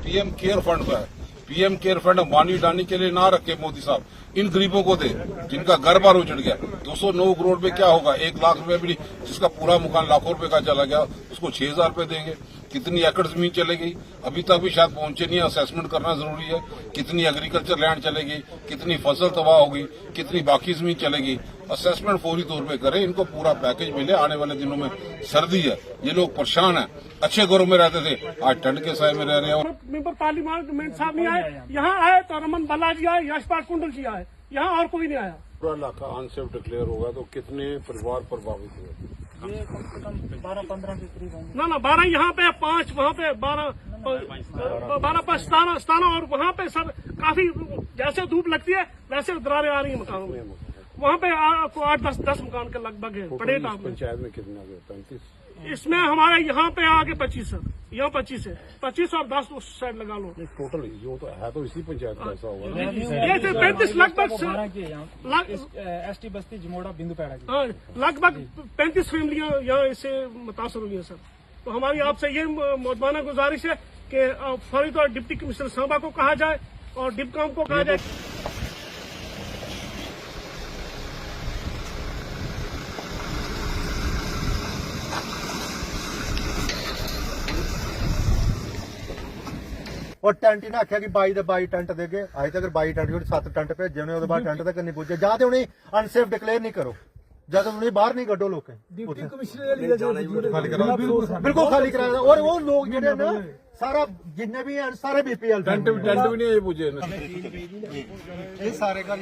PM care fund का है। PM care fund पानी डालने के लिए ना रखे मोदी साहब, इन गरीबों को दे जिनका घर बार उजड़ गया। 209 करोड़ में क्या होगा, 1 लाख रुपए भी जिसका पूरा मकान लाखों रुपए का चला गया उसको 6,000 रुपए देंगे। कितनी एकड़ जमीन चलेगी अभी तक भी शायद पहुंचे नहीं, असेसमेंट करना जरूरी है। कितनी एग्रीकल्चर लैंड चलेगी, कितनी फसल तबाह होगी, कितनी बाकी जमीन चलेगी, असेसमेंट फौरी तौर पे करें, इनको पूरा पैकेज मिले। आने वाले दिनों में सर्दी है, ये लोग परेशान है, अच्छे घरों में रहते थे, आज ठंड के साए में रह रहे हैं। और मेंबर पार्लियामेंट साहब नहीं आए, यहाँ आए तो रमन बालाजी आए, यशपाल कुंडल जी आए, यहाँ और कोई नहीं आया। पूरा इलाका अनसेफ डिक्लेयर होगा तो कितने परिवार प्रभावित हुए? ये कम से कम 12-15 के करीब होंगे। ना 12 यहाँ पे, 5 वहाँ पे, 12 पर 17 और वहाँ पे सब काफी जैसे धूप लगती है वैसे दरारें आ रही है मकानों में। वहाँ पे आपको 8-10 मकान के लगभग है। बड़े टाप में पंचायत में कितना गया? 35। इसमें हमारे यहाँ पे आगे 25 है, यहाँ 25 है, 25 और 10 उस साइड लगा लो। टोटल जो तो है तो इसी पंचायत का ऐसा होगा। ये 35 लगभग एसटी बस्ती जमोड़ा बिंदु पैड़ा की। हाँ, लगभग 35 फैमिलियां यहाँ इससे मुतासर हुई हैं सर। तो हमारी आपसे ये मौजूदा गुजारिश है कि फौरी तौर डिप्टी कमिश्नर सांबा को कहा जाए और डिपकॉम को कहा जाए। और टेंट इन्हें आख्या कि 22 टेंट देगे, अजे तक 22 टेंट 7 टेंट भेजे उन्हें, उसके बाद टेंट तक नहीं पुजे। जाते उन्हें अनसेफ डिक्लेयर नहीं करो, जब उन्हें बाहर नहीं कड्डो लोग बिल्कुल खाली कराया। और वो लोग जो ना सारा जिन्ने भी हैं सारे बीपीएल टेंट भी नहीं पूजे ये सारे घर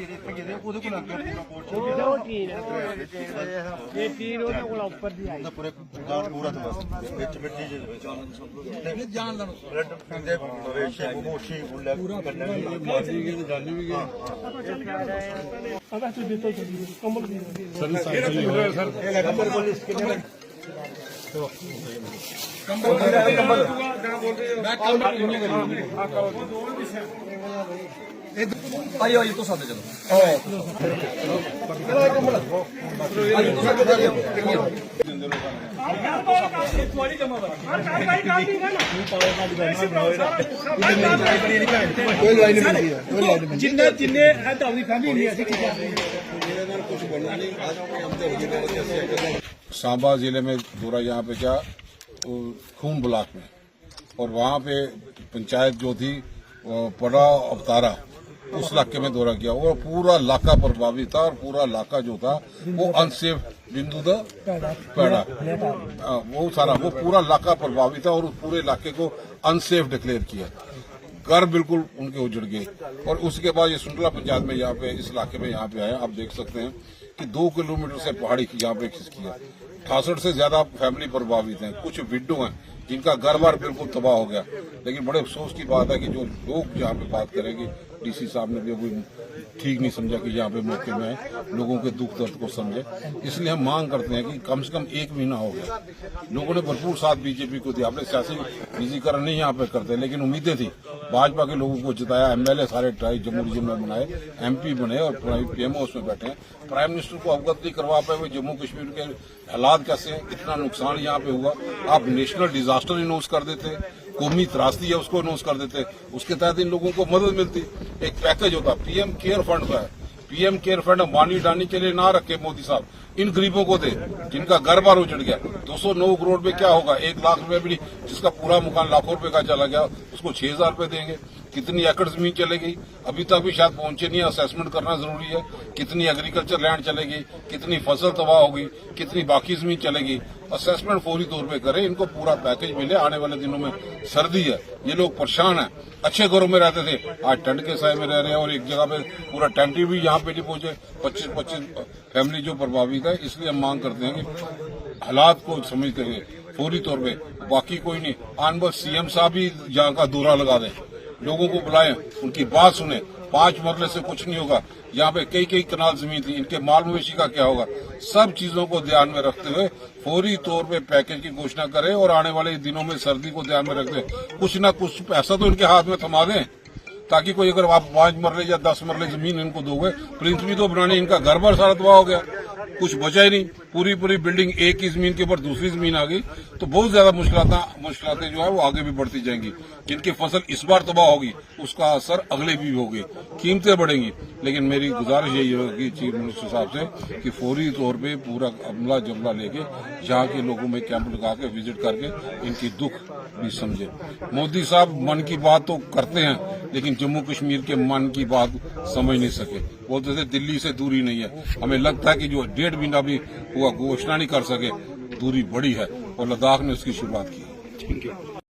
आइए तो साथ चलो। सांबा जिले में दौरा यहाँ पे क्या खून ब्लॉक में, और वहाँ पे पंचायत जो थी पड़ा अवतारा उस इलाके में दौरा किया और पूरा इलाका प्रभावित था। और पूरा इलाका जो था वो अनसेफ बिंदु पैड़ा वो सारा वो पूरा इलाका प्रभावित था और उस पूरे इलाके को अनसेफ डिक्लेयर किया। घर बिल्कुल उनके उजड़ गए। और उसके बाद ये सुंडला पंचायत में यहाँ पे इस इलाके में यहाँ पे आए, आप देख सकते हैं कि 2 किलोमीटर से पहाड़ी यहाँ पे खिसकी है। 68 से ज्यादा फैमिली प्रभावित हैं, कुछ विडो हैं जिनका घर बार बिल्कुल तबाह हो गया। लेकिन बड़े अफसोस की बात है कि जो लोग यहाँ पे बात करेंगे, डीसी साहब ने भी कोई ठीक नहीं समझा कि यहाँ पे मौके में आए, लोगों के दुख दर्द को समझे। इसलिए हम मांग करते हैं कि कम से कम 1 महीना हो गया, लोगों ने भरपूर साथ बीजेपी को दिया। अपने सियासी निजीकरण नहीं यहाँ पे करते, लेकिन उम्मीदें थी, भाजपा के लोगों को जिताया, एमएलए सारे ट्राई जम्मू रीजन में बनाए, एमपी बने और पीएमओ उसमें बैठे हैं। प्राइम मिनिस्टर को अवगत नहीं करवा पाए हुए जम्मू कश्मीर के हालात कैसे हैं, कितना नुकसान यहाँ पे हुआ। आप नेशनल डिजास्टर अनाउंस कर देते, कौमी त्रासदी है उसको अनाउंस कर देते, उसके तहत इन लोगों को मदद मिलती। एक पैकेज होता, पीएम केयर फंड का है। पीएम केयर फंड पानी डालने के लिए ना रखे मोदी साहब, इन गरीबों को दे जिनका घर बार उजड़ गया। 209 करोड़ में क्या होगा, 1 लाख रुपए भी जिसका पूरा मकान लाखों रुपए का चला गया उसको 6,000 रुपए देंगे। कितनी एकड़ जमीन चलेगी अभी तक भी शायद पहुंचे नहीं, असेसमेंट करना जरूरी है। कितनी एग्रीकल्चर लैंड चलेगी, कितनी फसल तबाह होगी, कितनी बाकी जमीन चलेगी, असेसमेंट फौरी तौर पे करें, इनको पूरा पैकेज मिले। आने वाले दिनों में सर्दी है, ये लोग परेशान है, अच्छे घरों में रहते थे, आज ठंड के साए में रह रहे हैं। और एक जगह पे पूरा टेंट भी यहाँ पे नहीं पहुंचे, 25 फैमिली जो प्रभावित है। इसलिए हम मांग करते हैं कि हालात को समझ कर फौरी तौर पे, बाकी कोई नहीं, आनबर सीएम साहब भी यहाँ का दौरा लगा दें, लोगों को बुलाएं, उनकी बात सुने। 5 मरले से कुछ नहीं होगा, यहाँ पे कई कनाल जमीन थी, इनके माल मवेशी का क्या होगा। सब चीजों को ध्यान में रखते हुए फौरी तौर पे पैकेज की घोषणा करें और आने वाले दिनों में सर्दी को ध्यान में रखते कुछ न कुछ पैसा तो इनके हाथ में थमा दें, ताकि कोई अगर आप 5 मरले या 10 मरले जमीन इनको दोगे, प्रिंस भी तो बनाने, इनका घर बार सारा तबाह हो गया। कुछ बचा ही नहीं। पूरी पूरी बिल्डिंग एक ही जमीन के ऊपर दूसरी जमीन आ गई, तो बहुत ज्यादा मुश्किलातें जो है वो आगे भी बढ़ती जाएंगी। जिनकी फसल इस बार तबाह होगी उसका असर अगले भी होगी, कीमतें बढ़ेंगी। लेकिन मेरी गुजारिश यही होगी चीफ मिनिस्टर साहब से कि फौरी तौर पे पूरा अमला जमला लेके यहाँ के लोगों में कैंप लगा के विजिट करके इनकी दुख भी समझे। मोदी साहब मन की बात तो करते हैं लेकिन जम्मू कश्मीर के मन की बात समझ नहीं सके। बोलते थे दिल्ली से दूरी नहीं है, हमें लगता है कि जो 1.5 महीना भी हुआ घोषणा नहीं कर सके, दूरी बड़ी है और लद्दाख ने उसकी शुरुआत की। Thank you.